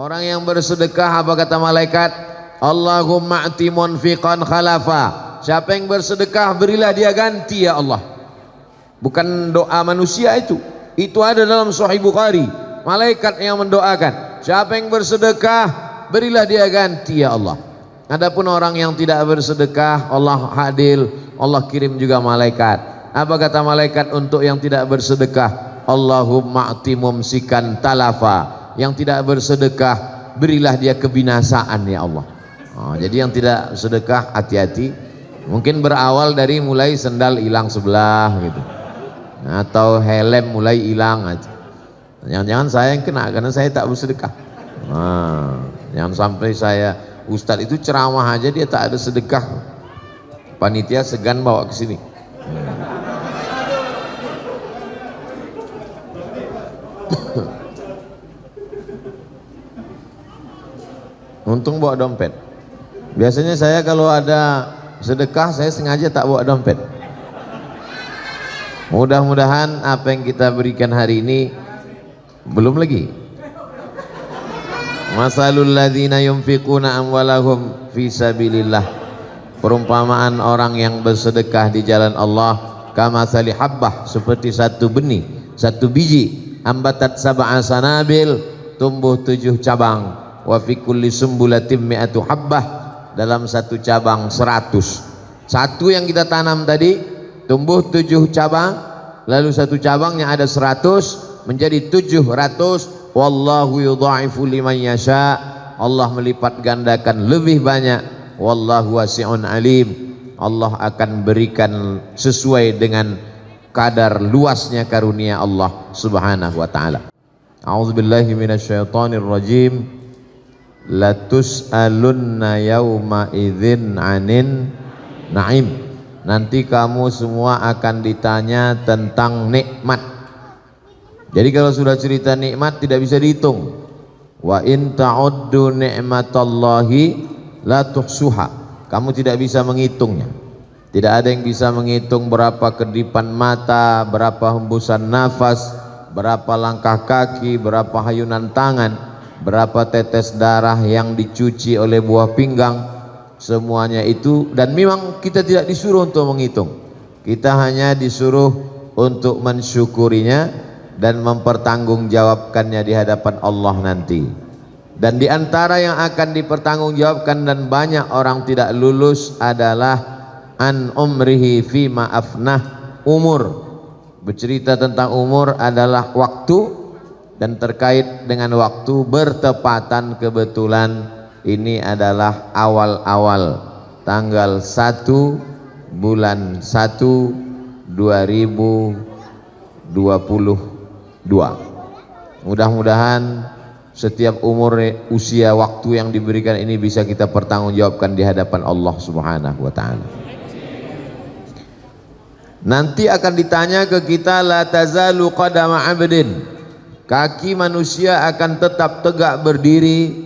Orang yang bersedekah, apa kata malaikat? Allahumma a'ti munfiqan khalafa. Siapa yang bersedekah, berilah dia ganti ya Allah. Bukan doa manusia itu ada dalam Sahih Bukhari. Malaikat yang mendoakan, siapa yang bersedekah, berilah dia ganti ya Allah. Adapun orang yang tidak bersedekah, Allah adil, Allah kirim juga malaikat. Apa kata malaikat untuk yang tidak bersedekah? Allahumma a'ti mumsikan talafa. Yang tidak bersedekah, berilah dia kebinasaan ya Allah. Jadi yang tidak sedekah hati-hati. Mungkin berawal dari mulai sendal hilang sebelah gitu, atau helm mulai hilang aja. Jangan-jangan saya yang kena karena saya tak bersedekah. Jangan sampai saya, Ustadz itu ceramah aja dia tak ada sedekah, panitia segan bawa ke sini. Untung bawa dompet. Biasanya saya kalau ada sedekah saya sengaja tak bawa dompet. Mudah-mudahan apa yang kita berikan hari ini, belum lagi. Masalul ladzina yunfiquna amwalahum fi sabilillah. Perumpamaan orang yang bersedekah di jalan Allah, kamatsali habbah, seperti satu benih, satu biji, ambatat sab'a sanabil, tumbuh 7 cabang. Wa fi kulli sumbulatin mi'atu habbah, dalam satu cabang 100. Satu yang kita tanam tadi tumbuh 7 cabang, lalu satu cabangnya ada 100 menjadi 700. Wallahu yudha'ifu liman yasha. Allah melipat gandakan lebih banyak. Wallahu wasi'un alim. Allah akan berikan sesuai dengan kadar luasnya karunia Allah Subhanahu wa taala. A'udzubillahi minasyaitonir rajim. Latus'alunna yauma idzin 'anin na'im. Nanti kamu semua akan ditanya tentang nikmat. Jadi kalau sudah cerita nikmat tidak bisa dihitung. Wa in ta'uddu ni'matallahi la tuhsuha. Kamu tidak bisa menghitungnya. Tidak ada yang bisa menghitung berapa kedipan mata, berapa hembusan nafas, berapa langkah kaki, berapa hayunan tangan, berapa tetes darah yang dicuci oleh buah pinggang. Semuanya itu, dan memang kita tidak disuruh untuk menghitung. Kita hanya disuruh untuk mensyukurinya dan mempertanggungjawabkannya di hadapan Allah nanti. Dan di antara yang akan dipertanggungjawabkan dan banyak orang tidak lulus adalah an umrihi fima afnah, umur. Bercerita tentang umur adalah waktu, dan terkait dengan waktu bertepatan kebetulan ini adalah awal-awal tanggal 1 bulan 1 2022. Mudah-mudahan setiap umur, usia, waktu yang diberikan ini bisa kita pertanggungjawabkan di hadapan Allah Subhanahu wa taala. Nanti akan ditanya ke kita, la tazalu qadama 'abdin. Kaki manusia akan tetap tegak berdiri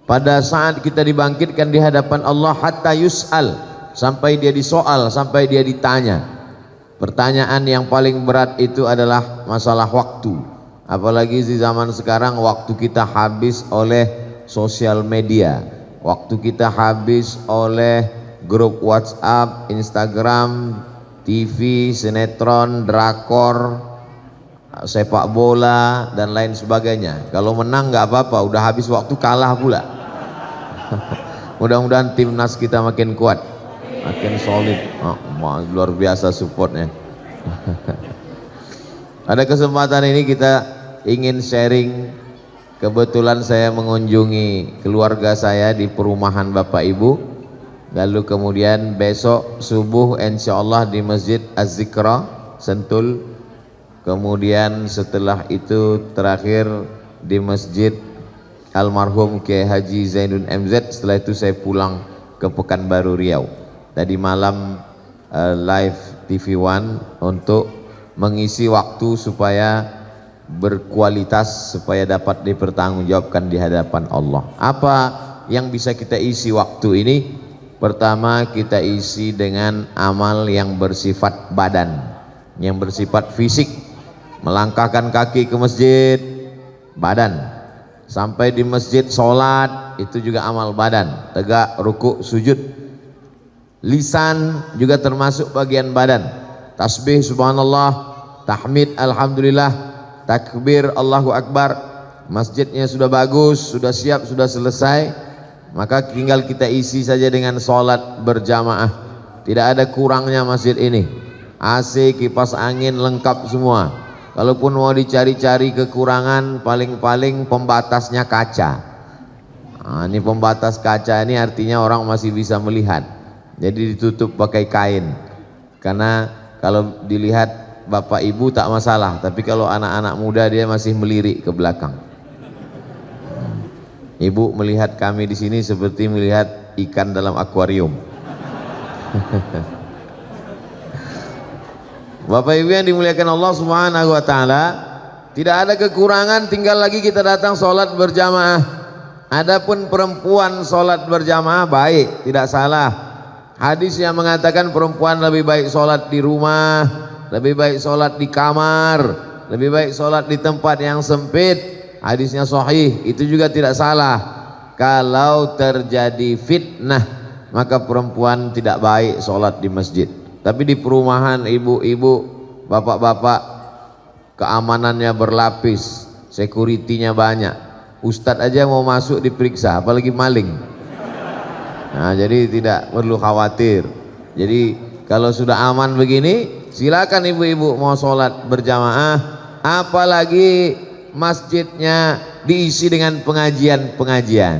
pada saat kita dibangkitkan di hadapan Allah, hatta yus'al, sampai dia disoal, sampai dia ditanya. Pertanyaan yang paling berat itu adalah masalah waktu. Apalagi di zaman sekarang, waktu kita habis oleh sosial media, waktu kita habis oleh grup WhatsApp, Instagram, TV, sinetron, drakor, sepak bola dan lain sebagainya. Kalau menang nggak apa-apa, udah habis waktu kalah pula. Mudah-mudahan timnas kita makin kuat, makin solid. Luar biasa supportnya. Pada kesempatan ini kita ingin sharing. Kebetulan saya mengunjungi keluarga saya di perumahan Bapak Ibu, lalu kemudian besok subuh insyaallah di Masjid Az-Zikra Sentul. Kemudian setelah itu terakhir di Masjid Almarhum Kiai Haji Zainuddin MZ. Setelah itu saya pulang ke Pekanbaru Riau. Tadi malam live TV One untuk mengisi waktu supaya berkualitas, supaya dapat dipertanggungjawabkan di hadapan Allah. Apa yang bisa kita isi waktu ini? Pertama, kita isi dengan amal yang bersifat badan, yang bersifat fisik. Melangkahkan kaki ke masjid, badan. Sampai di masjid sholat itu juga amal badan, tegak, ruku, sujud. Lisan juga termasuk bagian badan. Tasbih subhanallah, tahmid alhamdulillah, takbir Allahu akbar. Masjidnya sudah bagus, sudah siap, sudah selesai, maka tinggal kita isi saja dengan sholat berjamaah. Tidak ada kurangnya masjid ini. AC, kipas angin lengkap semua. Kalaupun mau dicari-cari kekurangan, paling-paling pembatasnya kaca. Nah, ini pembatas kaca ini artinya orang masih bisa melihat. Jadi ditutup pakai kain. Karena kalau dilihat bapak ibu tak masalah, tapi kalau anak-anak muda dia masih melirik ke belakang. Ibu melihat kami di sini seperti melihat ikan dalam akuarium. Bapak Ibu yang dimuliakan Allah Subhanahu wa taala, tidak ada kekurangan, tinggal lagi kita datang sholat berjamaah. Adapun perempuan sholat berjamaah baik, tidak salah. Hadis yang mengatakan perempuan lebih baik sholat di rumah, lebih baik sholat di kamar, lebih baik sholat di tempat yang sempit. Hadisnya sahih, itu juga tidak salah. Kalau terjadi fitnah, maka perempuan tidak baik sholat di masjid. Tapi di perumahan ibu-ibu, bapak-bapak, keamanannya berlapis, security-nya banyak. Ustadz aja mau masuk diperiksa, apalagi maling. Nah, jadi tidak perlu khawatir. Jadi kalau sudah aman begini, silakan ibu-ibu mau sholat berjamaah, apalagi masjidnya diisi dengan pengajian-pengajian.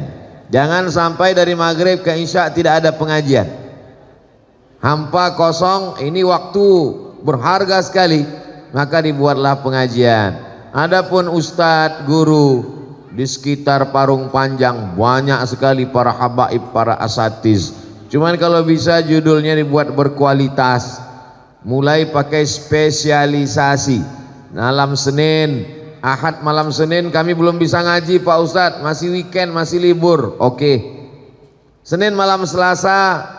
Jangan sampai dari maghrib ke isya tidak ada pengajian. Hampa kosong, ini waktu berharga sekali, maka dibuatlah pengajian. Adapun ustadz, guru, di sekitar Parung Panjang banyak sekali para habaib, para asatiz. Cuman kalau bisa judulnya dibuat berkualitas, mulai pakai spesialisasi. Malam Senin, Ahad malam Senin kami belum bisa ngaji Pak Ustadz, masih weekend, masih libur. Oke. Senin malam Selasa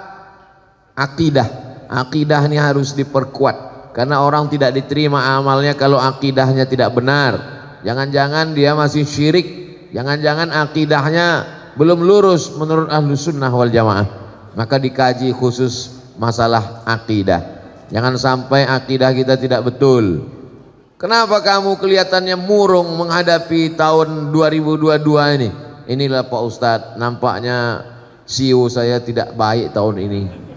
akidah ini harus diperkuat, karena orang tidak diterima amalnya kalau akidahnya tidak benar. Jangan-jangan dia masih syirik, jangan-jangan akidahnya belum lurus menurut Ahlus Sunnah wal Jamaah. Maka dikaji khusus masalah akidah. Jangan sampai akidah kita tidak betul. Kenapa kamu kelihatannya murung menghadapi tahun 2022 ini? Inilah Pak Ustadz, nampaknya CEO saya tidak baik tahun ini.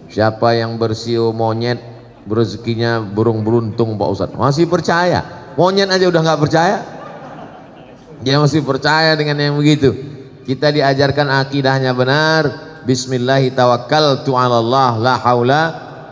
Siapa yang bersio monyet rezekinya burung beruntung Pak Ustadz. Masih percaya? Monyet aja udah nggak percaya. Dia masih percaya dengan yang begitu. Kita diajarkan akidahnya benar. Bismillahirrahmanirrahim. Allah la haula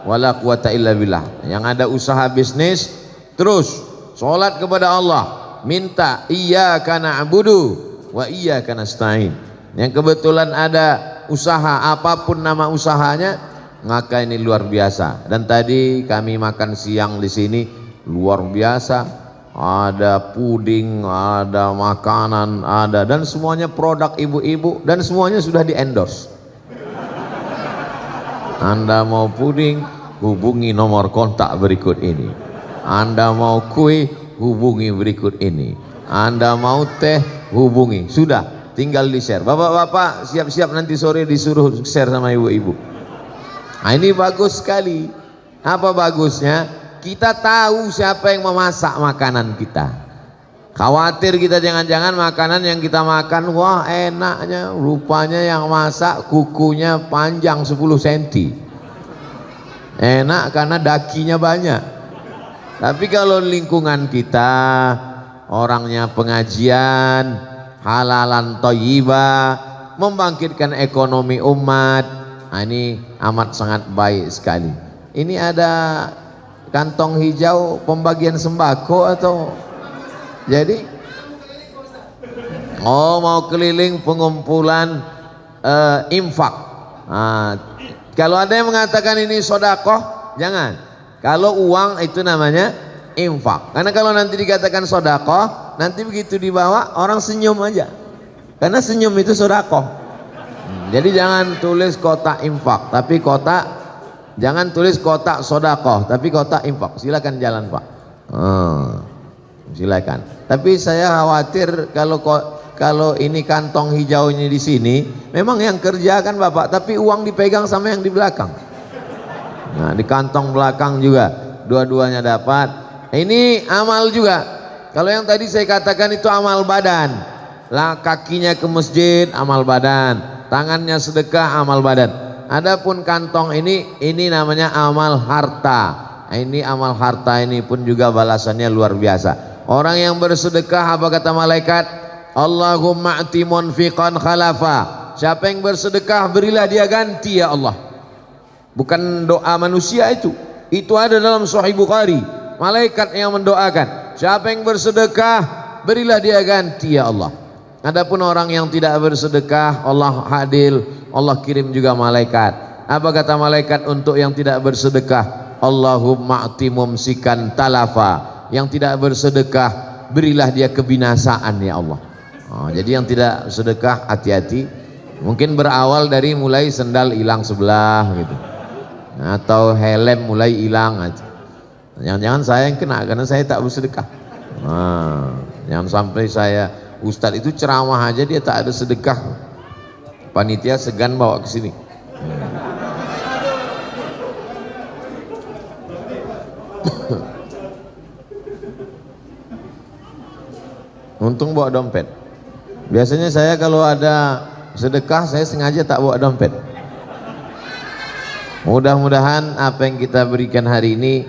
wala quwata illa billah. Yang ada usaha bisnis terus sholat kepada Allah, minta iyyaka na'budu wa iyyaka nasta'in. Yang kebetulan ada usaha apapun nama usahanya, maka ini luar biasa. Dan tadi kami makan siang di sini luar biasa. Ada puding, ada makanan, ada, dan semuanya produk ibu-ibu dan semuanya sudah di endorse. Anda mau puding, hubungi nomor kontak berikut ini. Anda mau kue, hubungi berikut ini. Anda mau teh, hubungi. Sudah, tinggal di share. Bapak-bapak siap-siap nanti sore disuruh share sama ibu-ibu. Nah, ini bagus sekali. Apa bagusnya? Kita tahu siapa yang memasak makanan kita. Khawatir kita jangan-jangan makanan yang kita makan, wah enaknya, rupanya yang masak kukunya panjang 10 cm. Enak karena dakinya banyak. Tapi kalau lingkungan kita orangnya pengajian, halalan thayyibah, membangkitkan ekonomi umat, nah ini amat sangat baik sekali. Ini ada kantong hijau pembagian sembako atau jadi mau keliling pengumpulan infak. Nah, kalau ada yang mengatakan ini sodakoh, jangan. Kalau uang itu namanya infak. Karena kalau nanti dikatakan sodakoh, nanti begitu dibawa orang senyum aja. Karena senyum itu sodakoh. Jadi jangan tulis kotak infak, tapi jangan tulis kotak sodakoh, tapi kotak infak. Silakan jalan Pak. silakan. Tapi saya khawatir kalau ini kantong hijau ini di sini, memang yang kerja kan Bapak, tapi uang dipegang sama yang di belakang. Nah, di kantong belakang juga dua-duanya dapat. Ini amal juga. Kalau yang tadi saya katakan itu amal badan. Lah kakinya ke masjid, amal badan. Tangannya sedekah, amal badan. Adapun kantong ini namanya amal harta. Ini amal harta ini pun juga balasannya luar biasa. Orang yang bersedekah, apa kata malaikat? Allahumma a'ti munfiqan khalafa. Siapa yang bersedekah, berilah dia ganti ya Allah. Bukan doa manusia itu ada dalam Sahih Bukhari. Malaikat yang mendoakan, siapa yang bersedekah, berilah dia ganti ya Allah. Adapun orang yang tidak bersedekah, Allah adil, Allah kirim juga malaikat. Apa kata malaikat untuk yang tidak bersedekah? Allahumma a'ti mumsikan talafa. Yang tidak bersedekah, berilah dia kebinasaan ya Allah. Jadi yang tidak sedekah hati-hati. Mungkin berawal dari mulai sendal hilang sebelah gitu, atau helm mulai hilang aja. Jangan-jangan saya yang kena karena saya tak bersedekah. Jangan sampai saya Ustadz itu ceramah aja dia tak ada sedekah, panitia segan bawa ke sini. Untung bawa dompet. Biasanya saya kalau ada sedekah saya sengaja tak bawa dompet. Mudah-mudahan apa yang kita berikan hari ini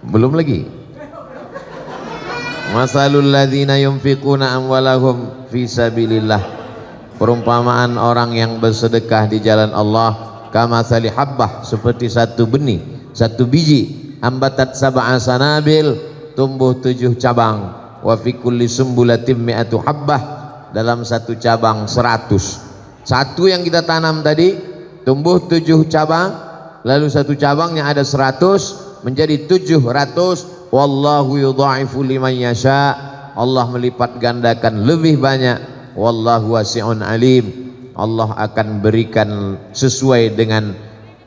belum lagi. Masalul ladzina yunfiquna amwalahum fi sabilillah. Perumpamaan orang yang bersedekah di jalan Allah, kamatsali habbah, seperti satu benih, satu biji, ambatat sab'a sanabil, tumbuh 7 cabang, wa fi kulli sumbulatin mi'atu habbah, dalam satu cabang 100. Satu yang kita tanam tadi tumbuh 7 cabang, lalu satu cabangnya ada 100 menjadi 700. Wallahu yudha'ifu liman yasha. Allah melipat gandakan lebih banyak. Wallahu wasi'un alim. Allah akan berikan sesuai dengan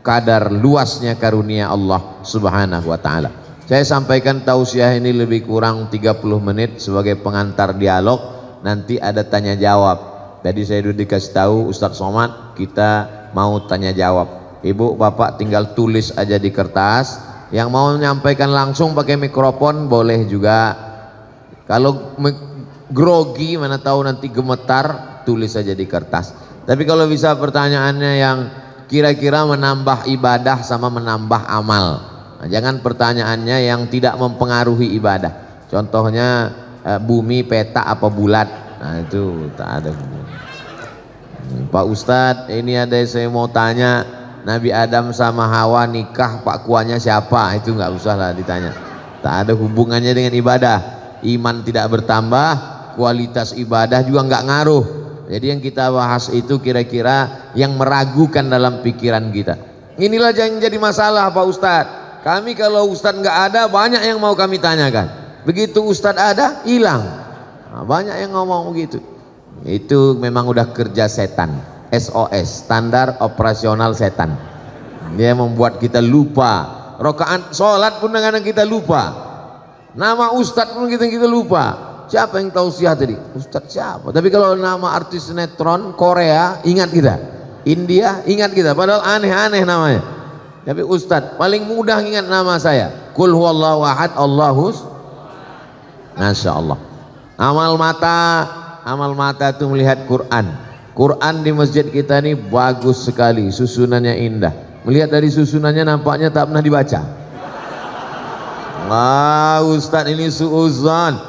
kadar luasnya karunia Allah Subhanahu wa taala. Saya sampaikan tausiah ini lebih kurang 30 menit sebagai pengantar dialog. Nanti ada tanya jawab. Tadi saya sudah dikasih tahu Ustadz Somad, kita mau tanya jawab. Ibu bapak tinggal tulis aja di kertas. Yang mau menyampaikan langsung pakai mikrofon boleh juga. Kalau grogi, mana tahu nanti gemetar, tulis saja di kertas. Tapi kalau bisa pertanyaannya yang kira-kira menambah ibadah sama menambah amal. Nah, jangan pertanyaannya yang tidak mempengaruhi ibadah. Contohnya bumi peta apa bulat. Nah itu tak ada. Pak Ustadz, ini ada yang saya mau tanya. Nabi Adam sama Hawa nikah, pak kuahnya siapa? Itu nggak usah lah ditanya. Tak ada hubungannya dengan ibadah. Iman tidak bertambah, kualitas ibadah juga nggak ngaruh. Jadi yang kita bahas itu kira-kira yang meragukan dalam pikiran kita. Inilah yang jadi masalah Pak Ustadz. Kami kalau Ustadz nggak ada, banyak yang mau kami tanyakan. Begitu Ustadz ada, hilang. Nah, banyak yang ngomong begitu. Itu memang udah kerja setan. SOS, standar operasional setan. Dia membuat kita lupa. Rakaat sholat pun kadang kita lupa. Nama Ustadz pun kita lupa. Siapa yang tausiah tadi? Ustadz siapa? Tapi kalau nama artis sinetron Korea ingat kita. India ingat kita. Padahal aneh-aneh namanya. Tapi Ustadz paling mudah ingat nama saya. Qul huwallahu ahad Allahus. Masya Allah. Amal mata itu melihat Quran. Quran di masjid kita ini bagus sekali, susunannya indah. Melihat dari susunannya nampaknya tak pernah dibaca. Ustadz ini suuzon.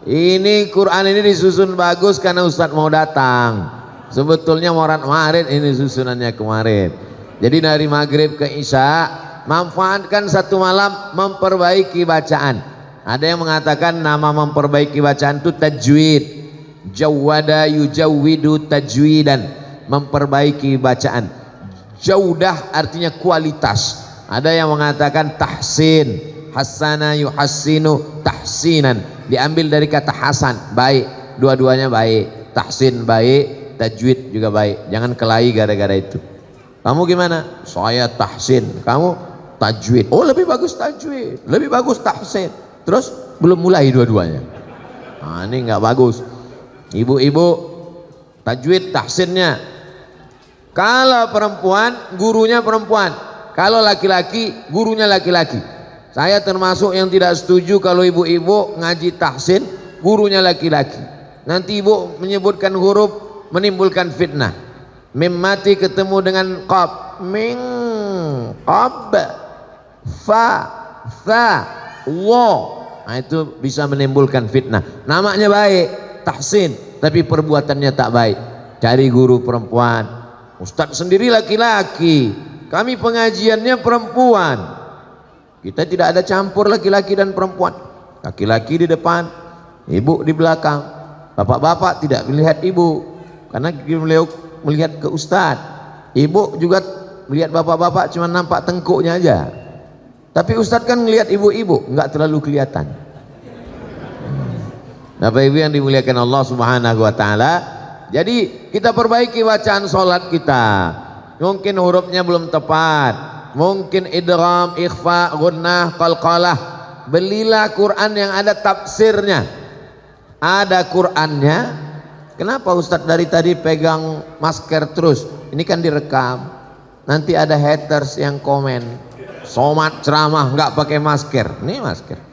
Ini Quran ini disusun bagus karena Ustadz mau datang. Sebetulnya maret ini susunannya kemarin. Jadi dari maghrib ke isya, manfaatkan satu malam memperbaiki bacaan. Ada yang mengatakan nama memperbaiki bacaan itu tajwid. Jawwada yujawwidu tajwidan, memperbaiki bacaan. Jaudah artinya kualitas. Ada yang mengatakan tahsin, hasana yuhassinu tahsinan, diambil dari kata hasan, baik. Dua-duanya baik. Tahsin baik, tajwid juga baik. Jangan kelahi gara-gara itu. Kamu gimana? Saya tahsin, kamu tajwid. Oh lebih bagus tajwid, lebih bagus tahsin. terus belum mulai dua-duanya. Nah, ini nggak bagus. Ibu-ibu tajwid tahsinnya, kalau perempuan gurunya perempuan, kalau laki-laki gurunya laki-laki. Saya termasuk yang tidak setuju kalau ibu-ibu ngaji tahsin gurunya laki-laki. Nanti ibu menyebutkan huruf menimbulkan fitnah. Mim mati ketemu dengan qaf, ming qab, fa tha wa. Nah, itu bisa menimbulkan fitnah. Namanya baik tahsin, tapi perbuatannya tak baik. Cari guru perempuan. Ustadz sendiri laki-laki, kami pengajiannya perempuan. Kita tidak ada campur laki-laki dan perempuan. Laki-laki di depan, ibu di belakang. Bapak-bapak tidak melihat ibu, karena beliau melihat ke ustadz. Ibu juga melihat bapak-bapak cuma nampak tengkuknya aja. Tapi ustadz kan melihat ibu-ibu, nggak terlalu kelihatan. Bapak ibu yang dimuliakan Allah Subhanahu wa taala, jadi kita perbaiki bacaan sholat kita. Mungkin hurufnya belum tepat, mungkin idgham, ikhfa, gunnah, qalqalah. Belilah Quran yang ada tafsirnya, ada Qurannya. Kenapa ustadz dari tadi pegang masker terus? Ini kan direkam, nanti ada haters yang komen, somat ceramah nggak pakai masker. Ini masker.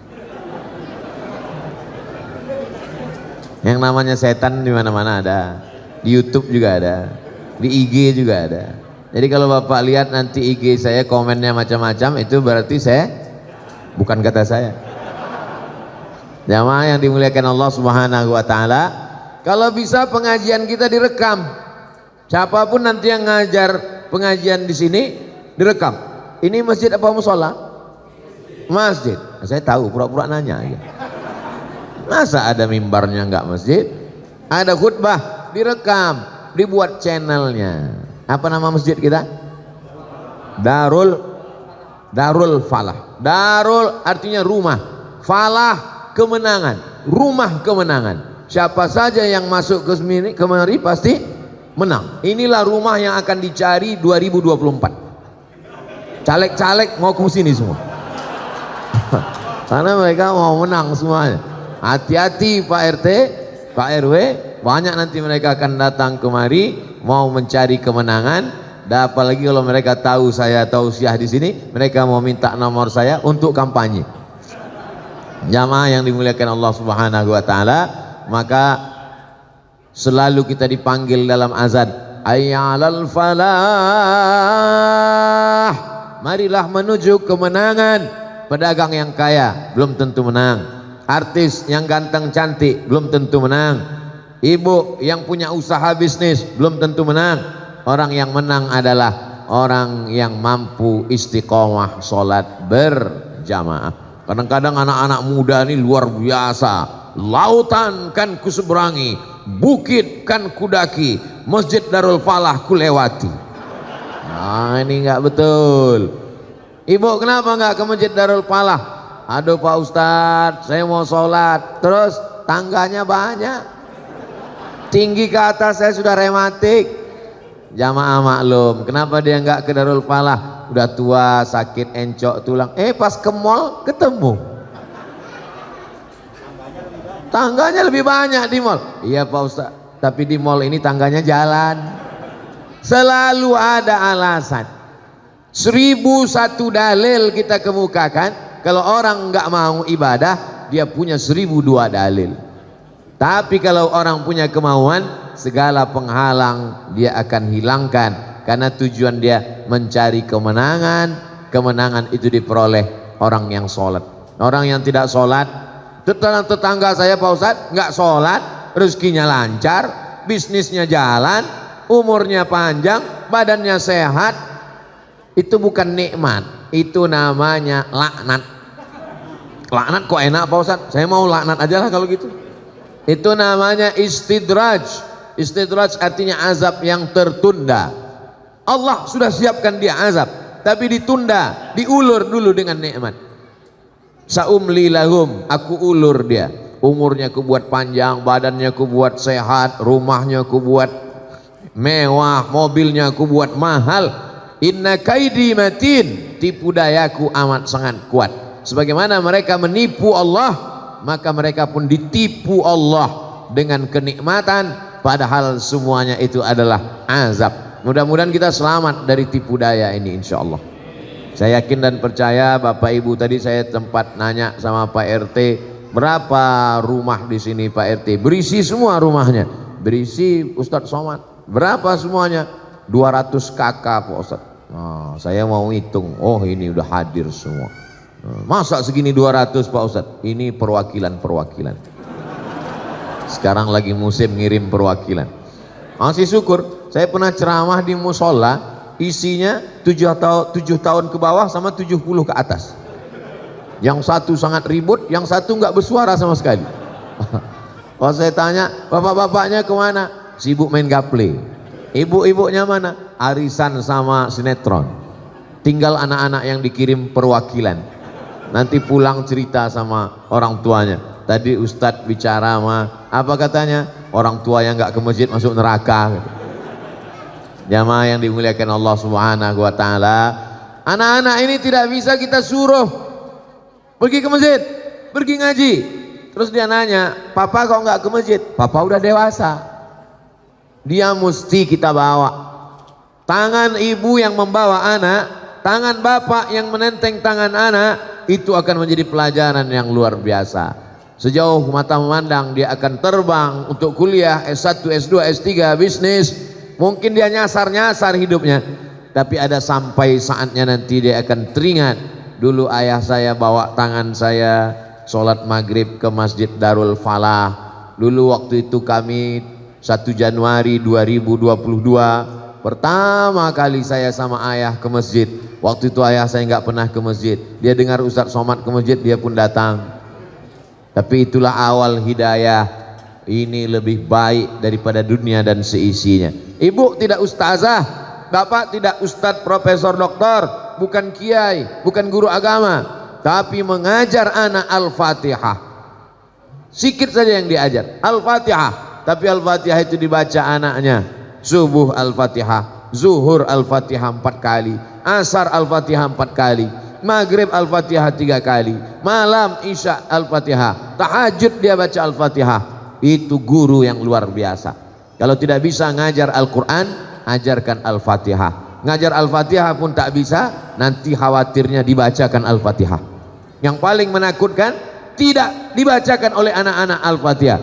Yang namanya setan di mana-mana ada, di YouTube juga ada, di IG juga ada. Jadi kalau bapak lihat nanti IG saya komennya macam-macam, itu berarti saya, bukan kata saya. Jamaah yang dimuliakan Allah Subhanahu wa taala, kalau bisa pengajian kita direkam. Siapapun nanti yang ngajar pengajian di sini direkam. Ini masjid apa musola? Masjid. Nah, saya tahu, pura-pura nanya aja. Masa ada mimbarnya nggak masjid? Ada khutbah direkam, dibuat channelnya. Apa nama masjid kita? Darul Falah. Darul artinya rumah, Falah kemenangan, rumah kemenangan. Siapa saja yang masuk ke sini kemari pasti menang. Inilah rumah yang akan dicari 2024. Caleg-caleg mau ke sini semua. Karena mereka mau menang semuanya. Hati-hati Pak RT, Pak RW, banyak nanti mereka akan datang kemari mau mencari kemenangan. Dan apalagi kalau mereka tahu saya tausiah di sini, mereka mau minta nomor saya untuk kampanye. Jamaah yang dimuliakan Allah Subhanahu wa taala, maka selalu kita dipanggil dalam azan, ayyalal falah, marilah menuju kemenangan. Pedagang yang kaya belum tentu menang, artis yang ganteng cantik belum tentu menang, ibu yang punya usaha bisnis belum tentu menang. Orang yang menang adalah orang yang mampu istiqomah sholat berjamaah. Kadang-kadang anak-anak muda ini luar biasa, lautan kan kuseberangi, bukit kan kudaki, Masjid Darul Falah kulewati. Nah, ini nggak betul. Ibu kenapa nggak ke Masjid Darul Falah? Aduh Pak Ustadz, saya mau sholat, terus tangganya banyak, tinggi ke atas, saya sudah rematik. Jamaah maklum, kenapa dia nggak ke Darul Falah? Udah tua, sakit, encok tulang. Pas ke mall ketemu, tangganya lebih banyak di mall. Iya Pak Ustadz, tapi di mall ini tangganya jalan. Selalu ada alasan. 1001 dalil kita kemukakan. Kalau orang nggak mau ibadah, dia punya 1002 dalil. Tapi kalau orang punya kemauan, segala penghalang dia akan hilangkan. Karena tujuan dia mencari kemenangan. Kemenangan itu diperoleh orang yang sholat. Orang yang tidak sholat, tetangga saya Pak Ustadz nggak sholat, rezekinya lancar, bisnisnya jalan, umurnya panjang, badannya sehat. Itu bukan nikmat, itu namanya laknat. Laknat kok enak Pak Ustadz? Saya mau laknat aja lah kalau gitu. Itu namanya istidraj. Istidraj artinya azab yang tertunda. Allah sudah siapkan dia azab, tapi ditunda, diulur dulu dengan nikmat. Saumli lahum, aku ulur dia. Umurnya ku buat panjang, badannya ku buat sehat, rumahnya ku buat mewah, mobilnya ku buat mahal. Inna kaidi matin, tipu dayaku amat sangat kuat. Sebagaimana mereka menipu Allah, maka mereka pun ditipu Allah dengan kenikmatan, padahal semuanya itu adalah azab. Mudah-mudahan kita selamat dari tipu daya ini, insya Allah. Saya yakin dan percaya Bapak Ibu, tadi saya tempat nanya sama Pak RT, berapa rumah di sini Pak RT? Berisi semua rumahnya. Berisi Ustadz Somad. Berapa semuanya? 200 kakak Pak Ustadz. Nah, saya mau hitung. Oh, ini udah hadir semua. Masa segini 200 Pak Ustadz? Ini perwakilan-perwakilan. Sekarang lagi musim ngirim perwakilan. Masih syukur, saya pernah ceramah di musola, isinya 7 tahun ke bawah sama 70 ke atas. Yang satu sangat ribut, yang satu nggak bersuara sama sekali. Kalau saya tanya, bapak-bapaknya kemana? Sibuk main gaple. Ibu-ibunya mana? Arisan sama sinetron. Tinggal anak-anak yang dikirim perwakilan. Nanti pulang cerita sama orang tuanya. Tadi Ustadz bicara sama, apa katanya? Orang tua yang nggak ke masjid masuk neraka. Jamaah yang dimuliakan Allah Subhanahu wa taala, anak-anak ini tidak bisa kita suruh pergi ke masjid, pergi ngaji. Terus dia nanya, papa kok nggak ke masjid? Papa udah dewasa. Dia mesti kita bawa. Tangan ibu yang membawa anak, tangan bapak yang menenteng tangan anak, itu akan menjadi pelajaran yang luar biasa. Sejauh mata memandang dia akan terbang untuk kuliah S1, S2, S3, bisnis. Mungkin dia nyasar-nyasar hidupnya, tapi ada sampai saatnya nanti dia akan teringat, dulu ayah saya bawa tangan saya sholat maghrib ke Masjid Darul Falah. Dulu waktu itu kami 1 Januari 2022 pertama kali saya sama ayah ke masjid. Waktu itu ayah saya nggak pernah ke masjid. Dia dengar Ustadz Somad ke masjid, dia pun datang. Tapi itulah awal hidayah. Ini lebih baik daripada dunia dan seisinya. Ibu tidak ustazah, bapak tidak ustadz, profesor, doktor, bukan kiai, bukan guru agama, tapi mengajar anak Al-Fatihah. Sikit saja yang diajar Al-Fatihah, tapi Al-Fatihah itu dibaca anaknya subuh Al-Fatihah, zuhur Al-Fatihah 4 kali, asar Al-Fatihah 4 kali, maghrib Al-Fatihah 3 kali, malam isya Al-Fatihah, tahajud dia baca Al-Fatihah. Itu guru yang luar biasa. Kalau tidak bisa ngajar Al-Quran, ajarkan Al-Fatihah. Ngajar Al-Fatihah pun tak bisa, nanti khawatirnya dibacakan Al-Fatihah. Yang paling menakutkan, tidak dibacakan oleh anak-anak Al-Fatihah.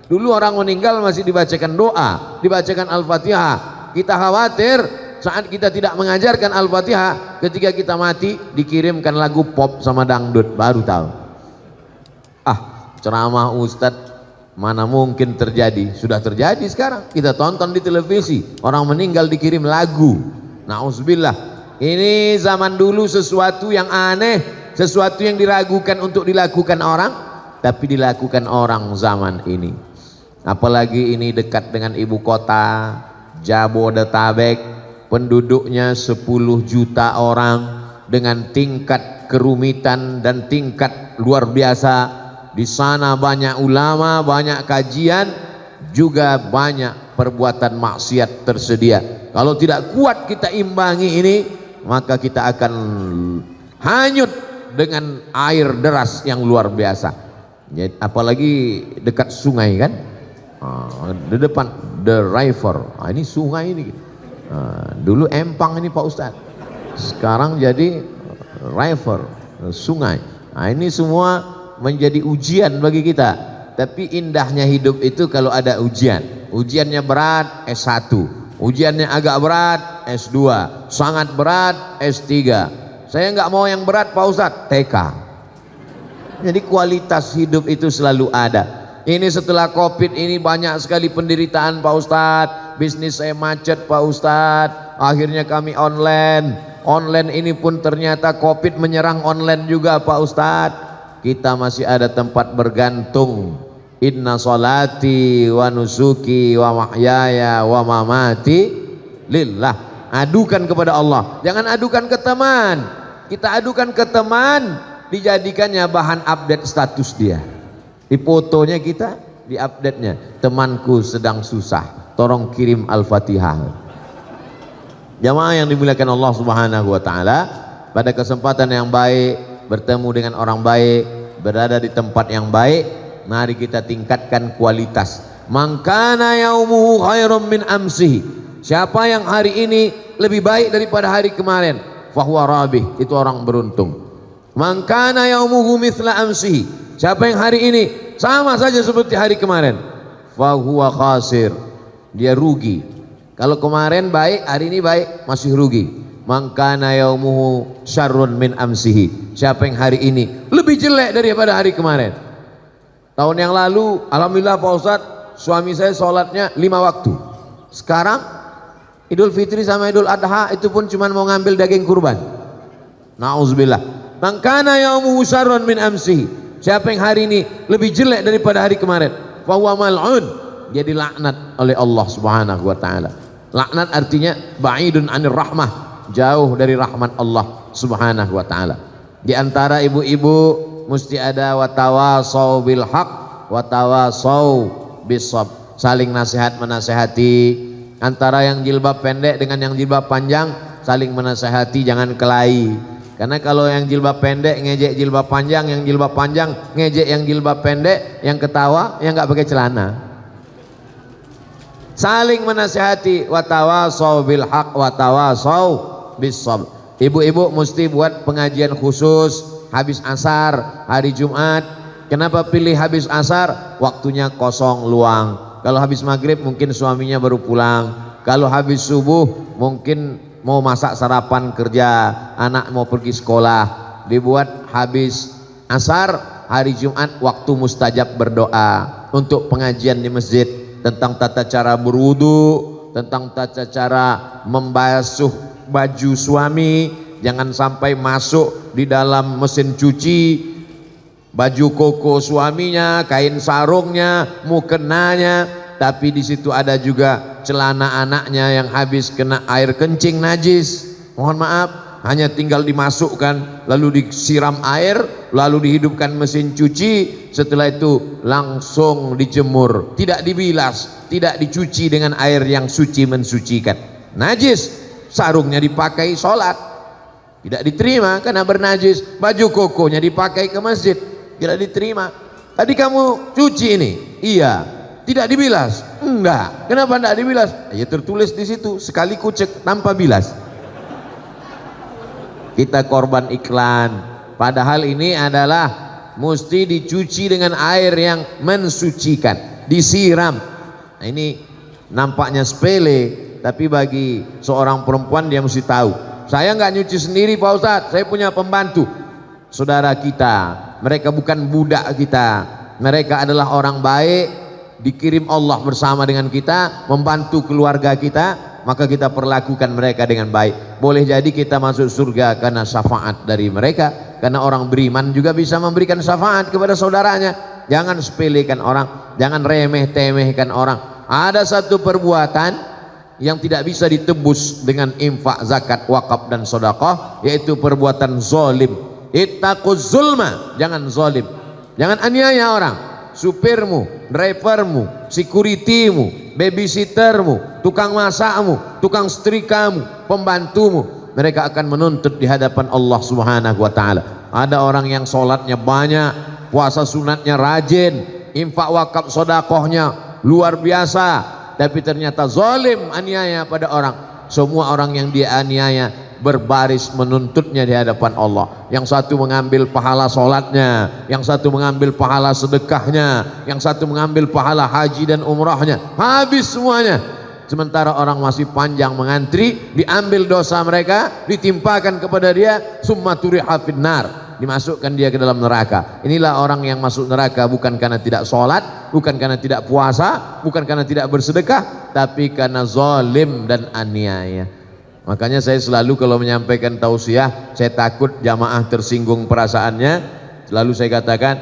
Dulu orang meninggal masih dibacakan doa, dibacakan Al-Fatihah. Kita khawatir saat kita tidak mengajarkan Al-Fatihah, ketika kita mati dikirimkan lagu pop sama dangdut, baru tahu. Ceramah Ustadz mana mungkin terjadi, sudah terjadi sekarang. Kita tonton di televisi, orang meninggal dikirim lagu. Nauzubillah. Ini zaman dulu sesuatu yang aneh, sesuatu yang diragukan untuk dilakukan orang, tapi dilakukan orang zaman ini. Apalagi ini dekat dengan ibu kota Jabodetabek, penduduknya 10 juta orang, dengan tingkat kerumitan dan tingkat luar biasa. Di sana banyak ulama, banyak kajian, juga banyak perbuatan maksiat tersedia. Kalau tidak kuat kita imbangi ini, maka kita akan hanyut dengan air deras yang luar biasa. Apalagi dekat sungai kan, di depan the river, ini sungai ini. Dulu empang ini Pak Ustadz, sekarang jadi river, sungai. Ini semua menjadi ujian bagi kita. Tapi indahnya hidup itu kalau ada ujian. Ujiannya berat S1, ujiannya agak berat S2, sangat berat S3. Saya nggak mau yang berat Pak Ustadz, TK. Jadi kualitas hidup itu selalu ada. Ini setelah Covid ini banyak sekali penderitaan Pak Ustadz. Bisnis saya macet Pak Ustadz, akhirnya kami online ini pun ternyata Covid menyerang online juga Pak Ustadz. Kita masih ada tempat bergantung. Inna salati wa nusuki wa mahyaya wa mamati lillah. Adukan kepada Allah, jangan adukan ke teman. Kita adukan ke teman, dijadikannya bahan update status dia. Di fotonya kita, di update-nya, temanku sedang susah, tolong kirim Al-Fatihah. Jamaah yang dimuliakan Allah Subhanahu wa taala, pada kesempatan yang baik bertemu dengan orang baik, berada di tempat yang baik. Mari kita tingkatkan kualitas. Man kana yaumuhu khairum min amsihi, siapa yang hari ini lebih baik daripada hari kemarin, fahuwa rabih, itu orang beruntung. Man kana yaumuhu mithla amsihi, siapa yang hari ini sama saja seperti hari kemarin, fahuwa khasir, dia rugi. Kalau kemarin baik, hari ini baik, masih rugi. Man kana yaumuhu syarrun min amsihi, siapa yang hari ini lebih jelek daripada hari kemarin. Tahun yang lalu alhamdulillah Pak Ustadz, suami saya sholatnya 5 waktu. Sekarang Idul Fitri sama Idul Adha itu pun cuma mau ngambil daging kurban. Nauzubillah. Man kana yaumuhu syarrun min amsihi, siapa yang hari ini lebih jelek daripada hari kemarin, fa huwa mal'un, dia dilaknat oleh Allah Subhanahu wa taala. Laknat artinya ba'idun 'anir rahmah, jauh dari rahmat Allah Subhanahu wa taala. Di antara ibu-ibu mesti ada watawasau bil haq, watawasau bisab, saling nasihat menasehati. Antara yang jilbab pendek dengan yang jilbab panjang saling menasehati, jangan kelahi. Karena kalau yang jilbab pendek ngejek jilbab panjang, yang jilbab panjang ngejek yang jilbab pendek, yang ketawa yang nggak pakai celana. Saling menasehati, watawasau bil haq, watawasau bisab. Ibu-ibu mesti buat pengajian khusus habis asar hari Jumat. Kenapa pilih habis asar? Waktunya kosong luang. Kalau habis maghrib mungkin suaminya baru pulang. Kalau habis subuh mungkin mau masak sarapan kerja, anak mau pergi sekolah. Dibuat habis asar hari Jumat, waktu mustajab berdoa untuk pengajian di masjid tentang tata cara berwudu, tentang tata cara membasuh baju suami. Jangan sampai masuk di dalam mesin cuci baju koko suaminya, kain sarungnya, mukenanya, tapi di situ ada juga celana anaknya yang habis kena air kencing najis. Mohon maaf, hanya tinggal dimasukkan, lalu disiram air, lalu dihidupkan mesin cuci, setelah itu langsung dijemur, tidak dibilas, tidak dicuci dengan air yang suci mensucikan. Najis, sarungnya dipakai sholat, tidak diterima karena bernajis. Baju kokonya dipakai ke masjid, tidak diterima. Tadi kamu cuci ini, iya, tidak dibilas, enggak. Kenapa enggak dibilas? Ya tertulis di situ, sekali kucek tanpa bilas. Kita korban iklan, padahal ini adalah mesti dicuci dengan air yang mensucikan, disiram. Nah, ini nampaknya sepele, tapi bagi seorang perempuan dia mesti tahu. Saya nggak nyuci sendiri Pak Ustadz, saya punya pembantu. Saudara kita, mereka bukan budak kita, mereka adalah orang baik, dikirim Allah bersama dengan kita, membantu keluarga kita, maka kita perlakukan mereka dengan baik. Boleh jadi kita masuk surga karena syafaat dari mereka, karena orang beriman juga bisa memberikan syafaat kepada saudaranya. Jangan sepelekan orang, jangan remeh-temehkan orang. Ada satu perbuatan yang tidak bisa ditebus dengan infak, zakat, wakaf dan sedekah, yaitu perbuatan zalim. Ittaquz zulma, jangan zalim, jangan aniaya orang. Supirmu, drivermu, securitymu, babysittermu, tukang masakmu, tukang setrikamu, pembantumu, mereka akan menuntut di hadapan Allah Subhanahu wa taala. Ada orang yang sholatnya banyak, puasa sunatnya rajin, infak wakaf sedekahnya luar biasa, tapi ternyata zalim, aniaya pada orang. Semua orang yang dia aniaya berbaris menuntutnya di hadapan Allah. Yang satu mengambil pahala sholatnya, yang satu mengambil pahala sedekahnya, yang satu mengambil pahala haji dan umrahnya, habis semuanya. Sementara orang masih panjang mengantri, diambil dosa mereka, ditimpakan kepada dia, summa turiha finnar, dimasukkan dia ke dalam neraka. Inilah orang yang masuk neraka bukan karena tidak sholat, bukan karena tidak puasa, bukan karena tidak bersedekah, tapi karena zalim dan aniaya. Makanya saya selalu kalau menyampaikan tausiah, saya takut jamaah tersinggung perasaannya. Selalu saya katakan,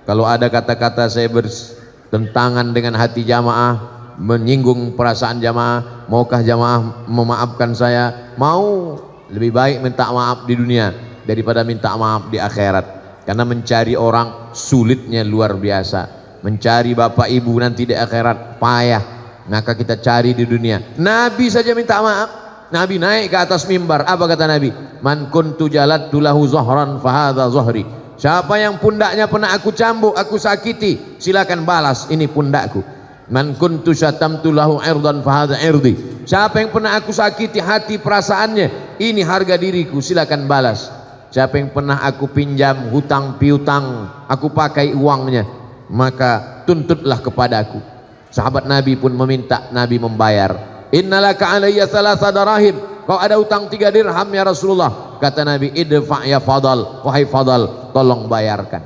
kalau ada kata-kata saya bertentangan dengan hati jamaah, menyinggung perasaan jamaah, maukah jamaah memaafkan saya? Mau, lebih baik minta maaf di dunia daripada minta maaf di akhirat. Karena mencari orang sulitnya luar biasa, mencari bapak ibu nanti di akhirat payah. Maka kita cari di dunia. Nabi saja minta maaf, Nabi naik ke atas mimbar. Apa kata Nabi? Man kuntu jaladtu lahu zahran fahadha zahri. Siapa yang pundaknya pernah aku cambuk, aku sakiti, silakan balas, ini pundakku. Man kuntu syatamtu lahu irdan fahadha irdi. Siapa yang pernah aku sakiti hati perasaannya, ini harga diriku, silakan balas. Siapa yang pernah aku pinjam hutang piutang, aku pakai uangnya, maka tuntutlah kepadaku. Sahabat Nabi pun meminta, Nabi membayar. Innalaka alayya thalatha darahim, kau ada utang 3 dirham ya Rasulullah. Kata Nabi, idfa' ya Fadal, wahai Fadal, tolong bayarkan.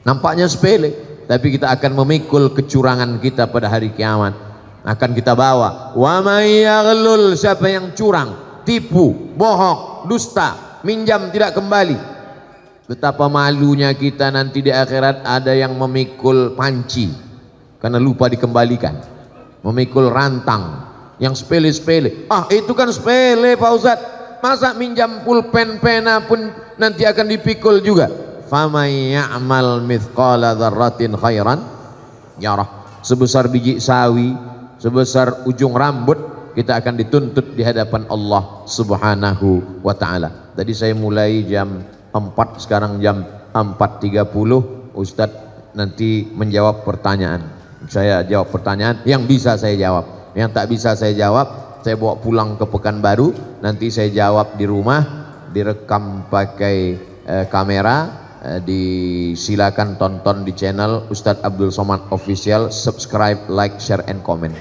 Nampaknya sepele, tapi kita akan memikul kecurangan kita pada hari kiamat. Akan kita bawa. Wa may yaghlul, siapa yang curang, tipu, bohong, dusta, minjam tidak kembali. Betapa malunya kita nanti di akhirat, ada yang memikul panci karena lupa dikembalikan, memikul rantang yang sepele-sepele. Ah, itu kan sepele Pak Ustadz, masa minjam pulpen pena pun nanti akan dipikul juga. Famay ya'mal mithqala dzarratin khairan yarah. Sebesar biji sawi, sebesar ujung rambut, kita akan dituntut di hadapan Allah Subhanahu wa taala. Tadi saya mulai jam 4, sekarang jam 4.30. Ustadz nanti menjawab pertanyaan. Saya jawab pertanyaan yang bisa saya jawab. Yang tak bisa saya jawab, saya bawa pulang ke Pekanbaru, nanti saya jawab di rumah, direkam pakai kamera, disilakan tonton di channel Ustadz Abdul Somad Official, subscribe, like, share, and comment.